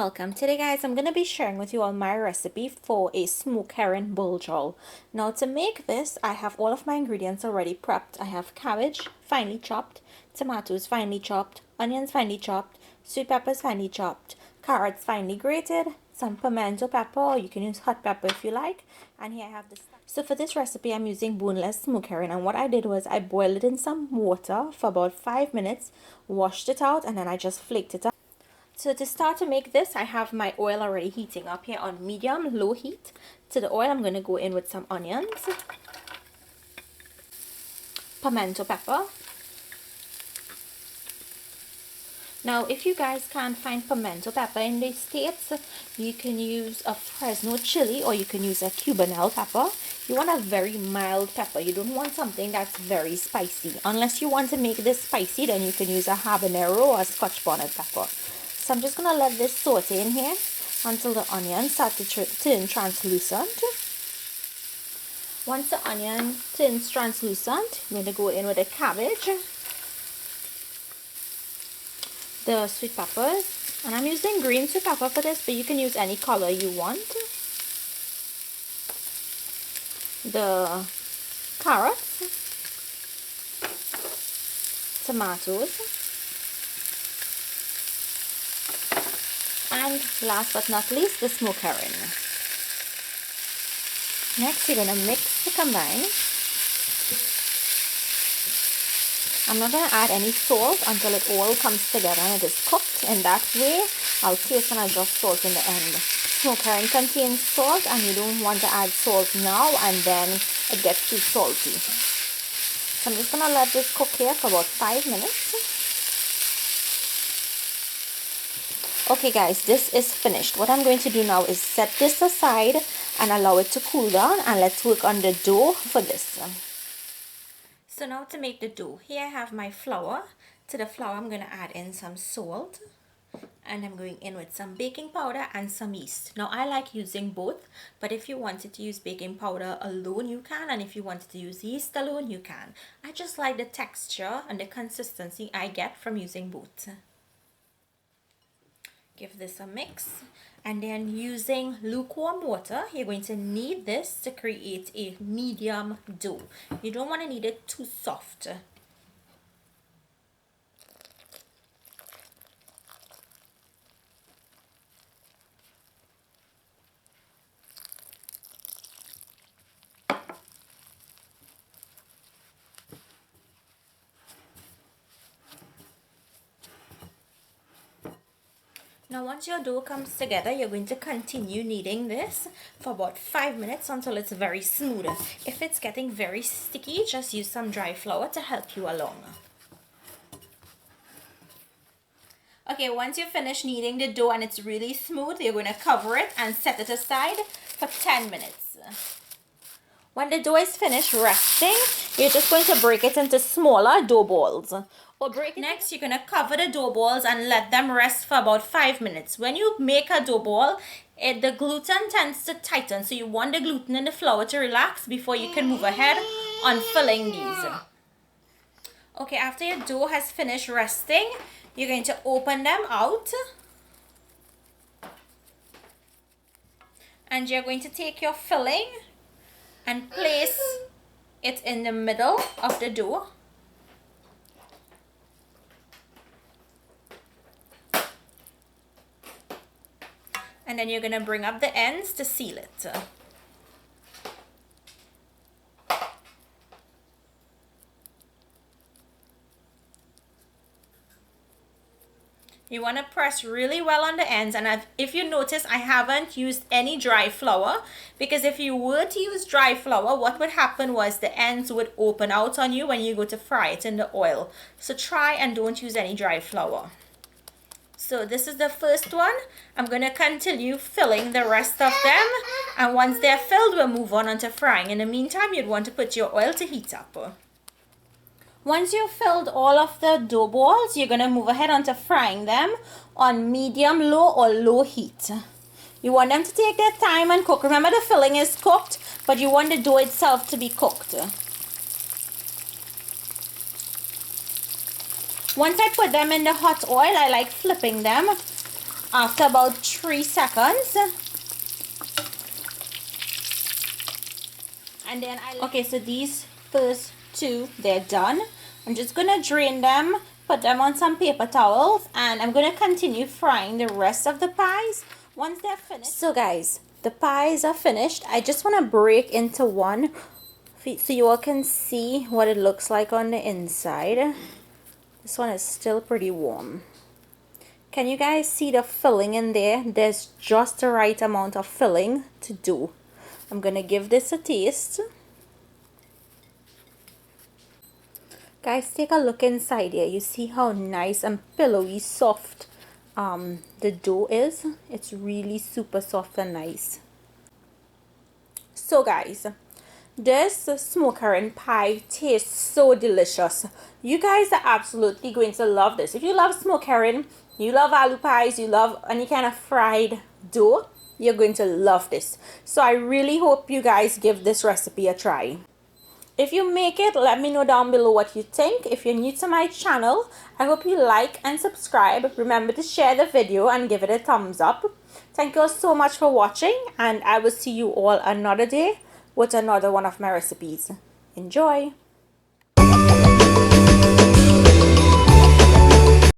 welcome. Today guys, I'm going to be sharing with you all my recipe for a smoked herring bulgur. Now to make this, I have all of my ingredients already prepped. I have cabbage finely chopped, tomatoes finely chopped, onions finely chopped, sweet peppers finely chopped, carrots finely grated, some pimento pepper, or you can use hot pepper if you like. And here I have this. So for this recipe, I'm using boneless smoked herring, and what I did was I boiled it in some water for about 5 minutes, washed it out, and then I just flaked it up. So to start to make this, I have my oil already heating up here on medium low heat. To the oil, I'm going to go in with some onions, pimento pepper. Now if you guys can't find pimento pepper in the States, you can use a Fresno chili or you can use a Cubanelle pepper. You want a very mild pepper. You don't want something that's very spicy. Unless you want to make this spicy, then you can use a habanero or a Scotch bonnet pepper. So I'm just going to let this saute in here until the onion starts to turn translucent. Once the onion turns translucent, I'm going to go in with the cabbage, the sweet peppers, and I'm using green sweet pepper for this, but you can use any color you want. The carrots, tomatoes, and last but not least, the smoked herring. Next, you're going to mix to combine. I'm not going to add any salt until it all comes together and it is cooked. In that way, I'll taste and adjust salt in the end. Smoked herring contains salt, and you don't want to add salt now and then it gets too salty. So I'm just going to let this cook here for about 5 minutes. Okay guys, this is finished. What I'm going to do now is set this aside and allow it to cool down, and let's work on the dough for this. So now to make the dough, here I have my flour. To the flour I'm going to add in some salt, and I'm going in with some baking powder and some yeast. Now I like using both, but if you wanted to use baking powder alone you can, and if you wanted to use yeast alone you can. I just like the texture and the consistency I get from using both. Give this a mix, and then using lukewarm water, you're going to knead this to create a medium dough. You don't want to knead it too soft. Now once your dough comes together, you're going to continue kneading this for about 5 minutes until it's very smooth. If it's getting very sticky, just use some dry flour to help you along. Okay, once you finish kneading the dough and it's really smooth, you're going to cover it and set it aside for 10 minutes. When the dough is finished resting, you're just going to break it into smaller dough balls. Next, you're going to cover the dough balls and let them rest for about 5 minutes. When you make a dough ball, the gluten tends to tighten, so you want the gluten in the flour to relax before you can move ahead on filling these. Okay, after your dough has finished resting, you're going to open them out. And you're going to take your filling and place it in the middle of the dough. And then you're going to bring up the ends to seal it. You want to press really well on the ends, and if you notice, I haven't used any dry flour, because if you were to use dry flour, what would happen was the ends would open out on you when you go to fry it in the oil. So try and don't use any dry flour. So this is the first one. I'm going to continue filling the rest of them, and once they're filled, we'll move on to frying. In the meantime, you'd want to put your oil to heat up. Once you've filled all of the dough balls, you're going to move ahead onto frying them on medium, low, or low heat. You want them to take their time and cook. Remember, the filling is cooked, but you want the dough itself to be cooked. Once I put them in the hot oil, I like flipping them after about 3 seconds. And then okay, so these first 2, they're done. I'm just gonna drain them, put them on some paper towels, and I'm gonna continue frying the rest of the pies once they're finished. So guys, the pies are finished. I just want to break into one so you all can see what it looks like on the inside. This one is still pretty warm. Can you guys see the filling in there? There's just the right amount of filling to do. I'm gonna give this a taste. Guys, take a look inside here. You see how nice and pillowy soft the dough is. It's really super soft and nice. So guys, this smoke herring pie tastes so delicious. You guys are absolutely going to love this. If you love smoke herring, you love aloo pies, you love any kind of fried dough, you're going to love this. So I really hope you guys give this recipe a try. If you make it, let me know down below what you think. If you're new to my channel, I hope you like and subscribe. Remember to share the video and give it a thumbs up. Thank you all so much for watching, and I will see you all another day with another one of my recipes. Enjoy!